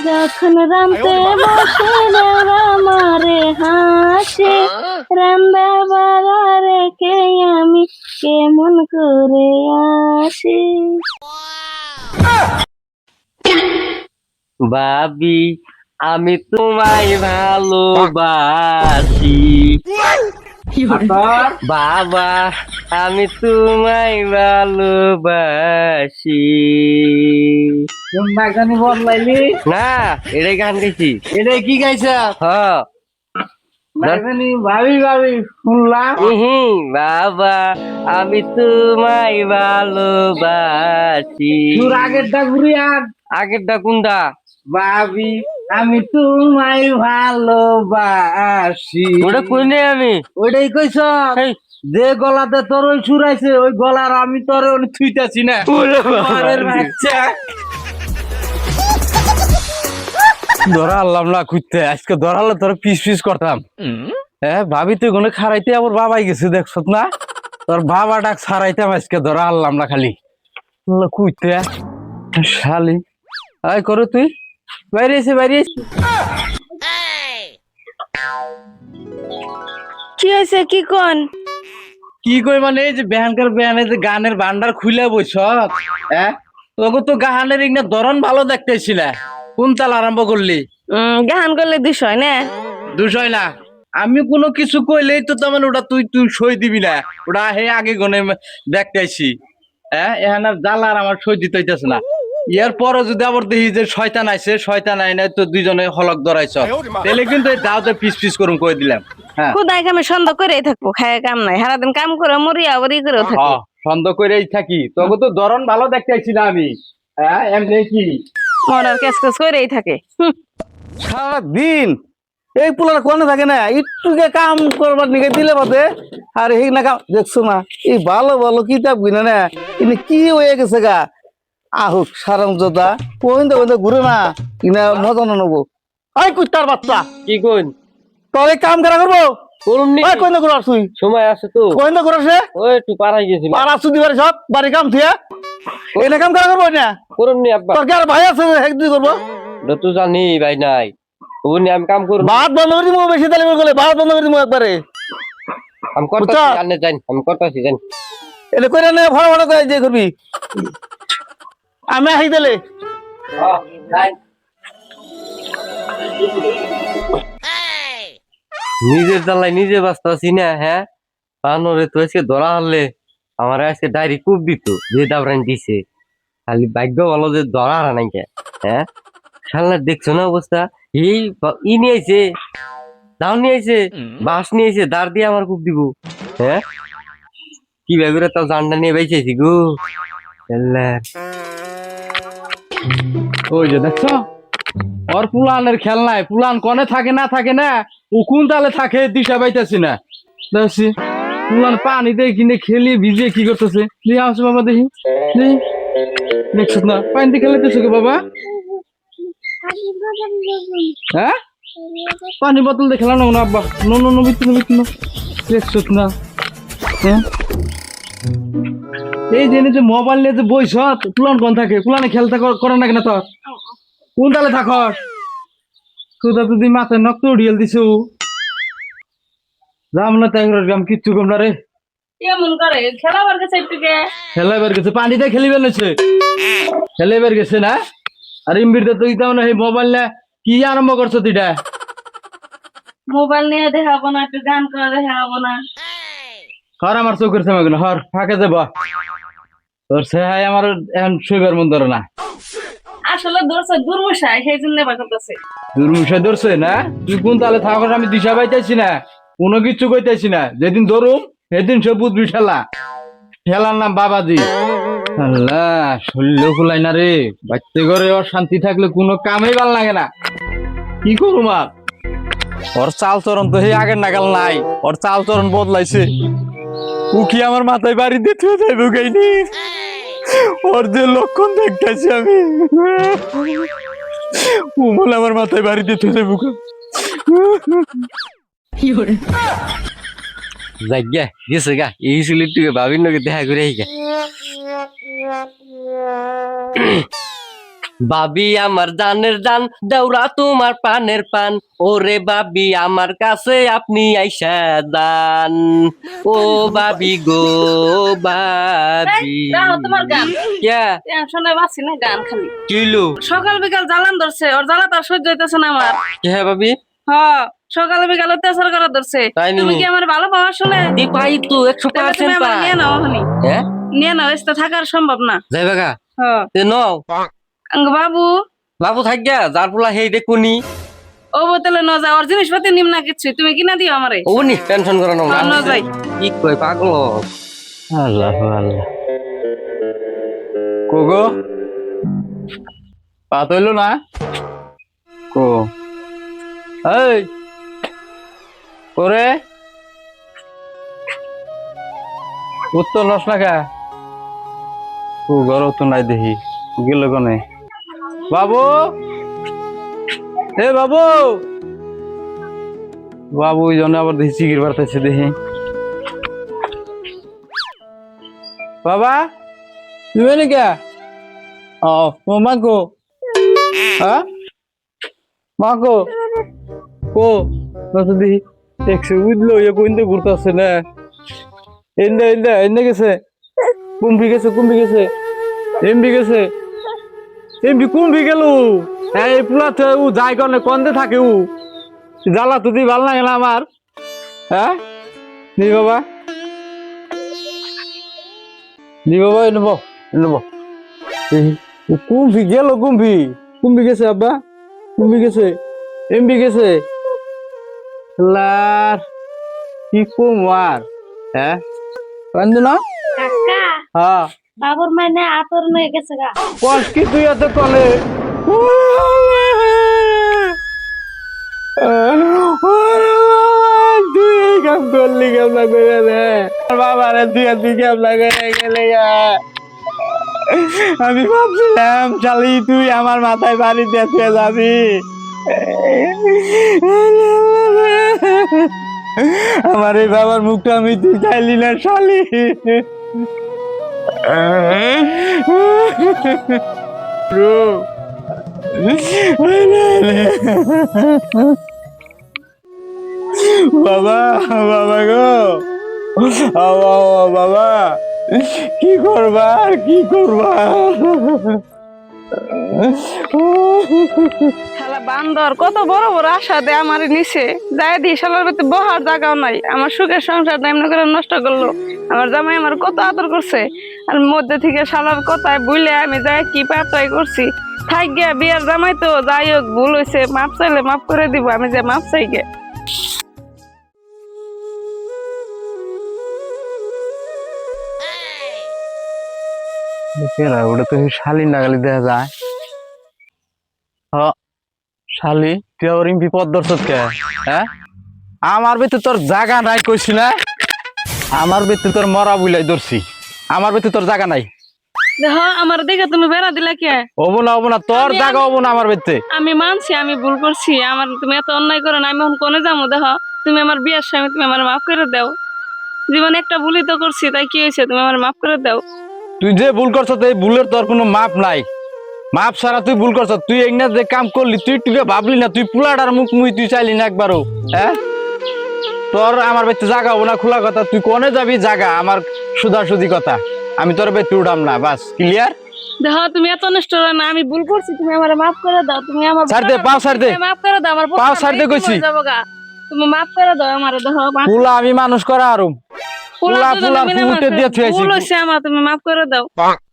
যখন রামতে বসে মারে হাসে রান্দা বাগা রেখে আমি কেমন করে আসি। ভাবি আমি তোমায় ভালোবাসি। বাবা আমি তোমায় ভালোবাসি। গানি বদলাইলি না এটাই গান গাইছি। এটা কি গাইছা? হ্যাঁ ভাবি ভাবি শুনলাম। বাবা আমি তোমায় ভালোবাসি। তোর আগেরটা ঘুরি আর আগেরটা কোনটা? ভাবি আমি তোমায় ভালোবাসি। ওটা কই নাই আমি। ওইটাই কইছ? যে গলাতে তোর ওই সুরাইছে ওই গলার আমি তোর থুইতাছি না। ধরা আল্লাম না খুঁজতে, আজকে ধরালে তোর পিস পিস করতাম। হ্যাঁ ভাবি তুই কোনো খারাইতে আবার বাবাই গেছে দেখছ না? তোর বাবা ডাক ছাড়াইতাম আজকে, ধরা আল্লাম না খালি খুঁজতে শালি। আয় করো তুই বাইরে এসে বাইরে কি হয়েছে কি কোন? কি কই মানে এই যে বেহানকার বেহানে যে গানের ভান্ডার খুলে বইছ, হ্যাঁ তোকে তো গানের ইগনা ধরন ভালো দেখতেছিল, কোন তাল আরম্ভ করলি? গান করলে বিষয় না, দুশয় না। আমি কোনো কিছু কইলেই তো তেমন ওটা তুই তুই সই দিবি না, ওটা হে আগে গনে দেখতেছি। হ্যাঁ এখানে জ্বালার আমার সই দিতে হইতেছে না। ইয়ার পরে যদি আবার দেখি যে শয়তান আইছে, শয়তান আই নাই তো দুইজনে হলক ধরাইছ, তাহলে কিন্তু এই দাওতে পিস পিস করুম কই দিলাম। হ্যাঁ খুদাই আমি সন্দেহ করেই থাকবো, খায় কাম নাই, সারাদিন কাম করে মরি আবার ই করেও থাকি। সন্দেহ করেই থাকি, তোকে তো ধরন ভালো দেখতেছি না আমি। হ্যাঁ এমনি কি মরার কেস কেস করেই থাকে। সারাদিন এই পোলার কোনে থাকে না, একটুকে কাম করবার নিকে দিলে বাদে আর এই না কাম দেখছো না। এই ভালো ভালো কিতাব কিনে না কিন্তু কি হয়ে গেছে গা। আহুক সারাম জোদা কোন ঘুরে না কিনা মজা নেবো। আই কুত্তার বাচ্চা কি কইন? তোর কাম করা করবো করুন নি। কোন ঘুরাস তুই? সময় আছে তো। কোন ঘুরাসে? ওই একটু পাড়াই গেছিল। আর আসু দিবারে সব বাড়ি কাম থিয়া এনে কাম করা করবো না। করুন নি আব্বা। তোর কি আর ভাই আছে একদিন করবো? এটা তো জানি ভাই নাই। ওনি আমি কাম করব। ভাত বন্ধ করে দিবো, বেশি তালি বলে ভাত বন্ধ করে দিবো একবারে। আমি করতেছি জানি জানি, আমি করতেছি জানি। এটা কইরা নে ফড় ফড় করে যে করবি। আমি আহি দিলে নিজের জ্বালায় নিজে বাঁচতেছি না। হ্যাঁ পানরে তো আজকে ধরা হলে আমার আজকে ডায়েরি খুব দিত যে দাবরান দিছে। খালি ভাগ্য ভালো যে ধরা হারা নাই কে। হ্যাঁ খেলনা দেখছো না অবস্থা? এই ই নিয়ে আইছে, দাও নিয়ে আইছে, বাঁশ নিয়ে আইছে, দাঁড় দিয়ে আমার খুব দিব। হ্যাঁ কি ভাবে তাও জানটা নিয়ে বেঁচেছি গো। ওই যে দেখছো ওর পুলানের খেলনায় পুলান কনে থাকে না থাকে না, ও কোন তালে থাকে দিশা পাইতেছি না। দেখছি পুলান পানি দিয়ে কিনে খেলি ভিজে কি করতেছে, নিয়ে আসো বাবা দেখি দেখছো না পানি দিয়ে খেলাইতেছো কে বাবা? হ্যাঁ পানি বোতল দিয়ে খেলানো না আব্বা, নো নো নো বিত্তু বিত্তু দেখছো না? হ্যাঁ এই জেনে যে মোবাইল নিয়ে যে বইস পুলান কোন থাকে, পুলানে খেলতে করে না কেন তোর? কোন তালে থাকস? তোরা যদি মাথায় নক্ত উড়িয়াল দিছো যাম না তাই গ্রাম কিচ্ছু কম না রে। কেমন করে খেলাবার গেছে একটুকে? খেলাইবার গেছে পানিতে খেলিবার নেছে, খেলাইবার গেছে না। আর ইমবিরতে তুই তেমন এই মোবাইল না কি আরম্ভ করছো তুইটা? মোবাইল নিয়ে দেখাবো না, একটু গান করে দেখাবো না? হর আমার চোখের সময় গুলো হর ফাঁকে যাব তোর সে আমার এখন শুইবার মন ধরে না। আসলে ধরছে দুর্মশাই, সেই জন্য করতেছে। দুর্মুষায় ধরছে না? তুই কোন তালে থাকস আমি দিশা পাইতেছি না, কোনো কিচ্ছু কইতেছি না। যেদিন ধরুম সেদিন সে বুঝবি ঠেলা, ঠেলার নাম বাবাজি। আল্লাহ শরীর খুলাই না রে, বাচ্চা ঘরে ওর শান্তি থাকলে কোনো কামেই ভাল লাগে না। কি করুম আর? ওর চাল চরণ তো সেই আগের নাগাল নাই, ওর চাল চরণ বদলাইছে। ও কি আমার মাথায় বাড়ি দিতে যাইব গাইনি? ওর যে লক্ষণ দেখতেছি আমি, ও বলে আমার মাথায় বাড়ি দিতে যাইব। যাই গা গেছে গা এই সিলিটুকে ভাবির নকে দেখা করে আই গা। বাবি আমার জানের জান, দেওরা তোমার পানের পান, ওরে বাবি আমার কাছে আপনি আইসা দান, ও বাবি গো বাবি। রাও তোমার গান ক্যা টেনশনে বাঁচি না গান খালি কিলো সকাল বিকাল জ্বালান ধরছে ওর জ্বালা তার সহ্য হইতেছে না আমার হ্যাঁ বাবি হ সকাল বিকাল অত্যাচার করা ধরছে তাই নি? তুমি কি আমার ভালো পাওয়া শুনে দি পাই তো তাহলে তুমি 100% আমার পাই। নিয়ে নাও হনি হ্যাঁ নিয়ে নাও এসতে থাকার সম্ভব না যাইবা গা হ তে নও বাবু বাবু থাক গা যার পোলা হেই দেখুনি ও বোতলে ন যা ওর জিনিসপাতি নিম না কিছু তুমি কিনা দিও আমারে ও নি টেনশন করো না ন যাই কি কই পাগল। আল্লাহ আল্লাহ কোগো পাত হইলো না কো এই করে উত্তর লস না কা ও ঘর তো নাই দেখি গেল কনে বাবু এ বাবু বাবু ওই জন্য আবার দেখি চিকির বাড়তেছে দেখি বাবা তুমি নাকি ও মাগো হ্যাঁ মাগো ও নতুন দেখি দেখছে বুঝলো ইয়ে কোনতে ঘুরতেছে না এন্দে এন্দে এন্দে গেছে কুম্ভি গেছে এমবি গেছে এমবি কুম্ভি গেল হ্যাঁ এই পুলাতে ও যাই কনে কন্দে থাকে ও জ্বালা তো দি ভাল লাগে না আমার হ্যাঁ নি বাবা নেব কুম্ভি গেল কুম্ভি গেছে আব্বা কুম্ভি গেছে এমবি গেছে লার কি কুমার হ্যাঁ কান্দু না কাকা হ্যাঁ বাবুর মানে আতর নিয়ে গেছে গা কস কি তুই এত কলে তুই কাম করলি কেমন করে রে বাবা রে তুই কেমন করে গেলে আমি ভাবছিলাম চালি তুই আমার মাথায় বাড়ি দিয়ে যাবি আমার এই বাবার মুখটা আমি তুই চাইলি না শালি বাবা বাবা গো বাবা কি করবা শালা বান্দর কত বড় বড় আশা দে আমার নিচে যাই দি শালার ভিতরে বহার জায়গাও নাই আমার সুখের সংসারটা এমনি করে নষ্ট করলো আমার জামাই আমার কত আদর করছে আর মধ্যে থেকে শালার কথায় বুঝলে আমি যাই কি পাপটাই করছি থাক গিয়া বিয়ার জামাই তো যাই হোক ভুল হয়েছে মাপ চাইলে মাপ করে দিব আমি যে মাপ চাই গে ওটা তো শালি নাগালি দেখা যায় শালি তুই আবার বিপদ দর্শক কে হ্যাঁ আমার ভিতরে তোর জায়গা নাই কইছি না আমার ভিতরে তোর মরা বুলাই ধরছি আমার ভিতরে তোর জায়গা নাই দেখো আমার দেখে তুমি বেড়া দিলা কে হবো না তোর জায়গা হবো না আমার ভিতরে আমি মানছি আমি ভুল করছি আমার তুমি এত অন্যায় করো না আমি এখন কোনে যাবো দেখো তুমি আমার বিয়ের সময় তুমি আমার মাফ করে দাও জীবনে একটা ভুলই তো করছি তাই কি হয়েছে তুমি আমার মাফ করে দাও তুই যে ভুল করছ এই ভুলের তোর কোনো মাপ নাই মাপ ছাড়া তুই ভুল করছ তুই এক না যে কাম করলি তুই টুকে ভাবলি না তুই পুলাটার মুখ মুই তুই চাইলি না একবারও হ্যাঁ তোর আমার বাড়িতে জাগা হবো না খোলা কথা তুই কোনে যাবি জাগা আমার সুধাসুধি কথা আমি তোর বাড়িতে উঠাম না বাস ক্লিয়ার দেখো তুমি এত নষ্ট করো না আমি ভুল করছি তুমি আমার মাফ করে দাও তুমি আমার ছাড় দে, পাও ছাড় দে। মাফ করে দাও আমার পাও ছাড় দে কইছি। তুমি মাফ করে দাও আমার দেখো পুলা আমি মানুষ করা আরম পুলা ফুটে দিয়ে থুয়েছি ভুল হইছে আমার তুমি মাফ করে দাও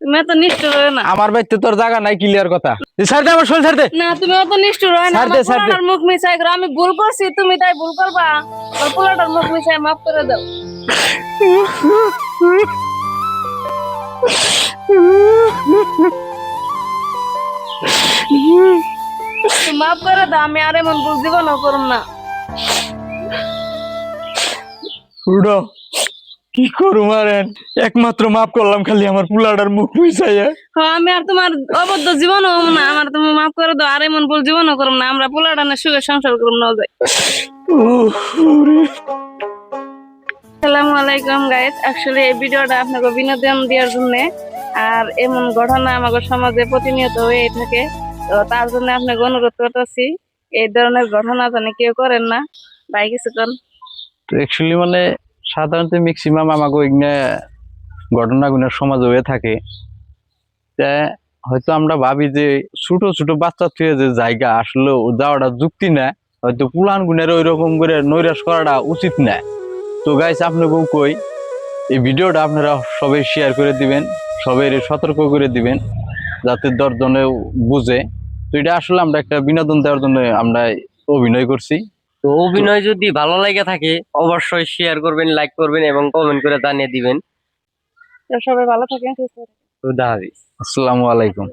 তুমি এত নিষ্ঠুর হও না আমার বাড়িতে তোর জায়গা নাই ক্লিয়ার কথা ছাড় দে আমার শোল ছাড় দে না তুমি অত নিষ্ঠুর হও না ছাড় দে, ছাড় দে। আমার মুখ মিছাই করো আমি ভুল করছি তুমি তাই ভুল করবা আর পোলাটার মুখ মিছাই মাফ করে দাও তুমি মাফ করে দাও আমি আর এমন ভুল জীবনও করব না উড়ো কি করু মারেন একমাত্র মাফ করলাম খালি আমার পুলাটার মুখ মিছাইয়া হ্যাঁ আমি আর তোমার অবদ্ধ জীবনও হবো না আমার তুমি মাফ করে দাও আর এমন ভুল জীবনও করব না আমরা পোলাটা না সুখে সংসার করব না যাই আসসালামু আলাইকুম গাইস আসলে এই ভিডিওটা আপনাকে বিনোদন দেওয়ার জন্য আর এমন ঘটনা আমাদের সমাজে প্রতিনিয়ত হয়ে থাকে। তো তার জন্য আপনাকে অনুরোধ করতেছি এই ধরনের ঘটনা যেন কেউ করেন না। ভাই কিছুক্ষণ তো অ্যাকচুয়ালি মানে সাধারণত ম্যাক্সিমাম আমাকে এখানে ঘটনাগুলো সমাজে হয়ে থাকে। তা হয়তো আমরা ভাবি যে ছোট ছোট বাচ্চা থেকে যে জায়গা আসলে যাওয়াটা যুক্তি না, হয়তো পুলান গুণের ওই রকম করে নৈরাশ করাটা উচিত না। তো গাইস আপনাকেও কই এই ভিডিওটা আপনারা সবাই শেয়ার করে দিবেন, সবাই সতর্ক করে দিবেন যাতে দশজনেও বুঝে। তো এটা আসলে আমরা একটা বিনোদন দেওয়ার জন্য আমরা অভিনয় করছি। তো অভিনয় যদি ভালো লাগে থাকে অবশ্যই শেয়ার করবেন, লাইক করবেন এবং কমেন্ট করে জানিয়ে দিবেন। সবাই ভালো থাকেন, সুস্থ থাকেন। খুদা হাফেজ। আসসালামু আলাইকুম।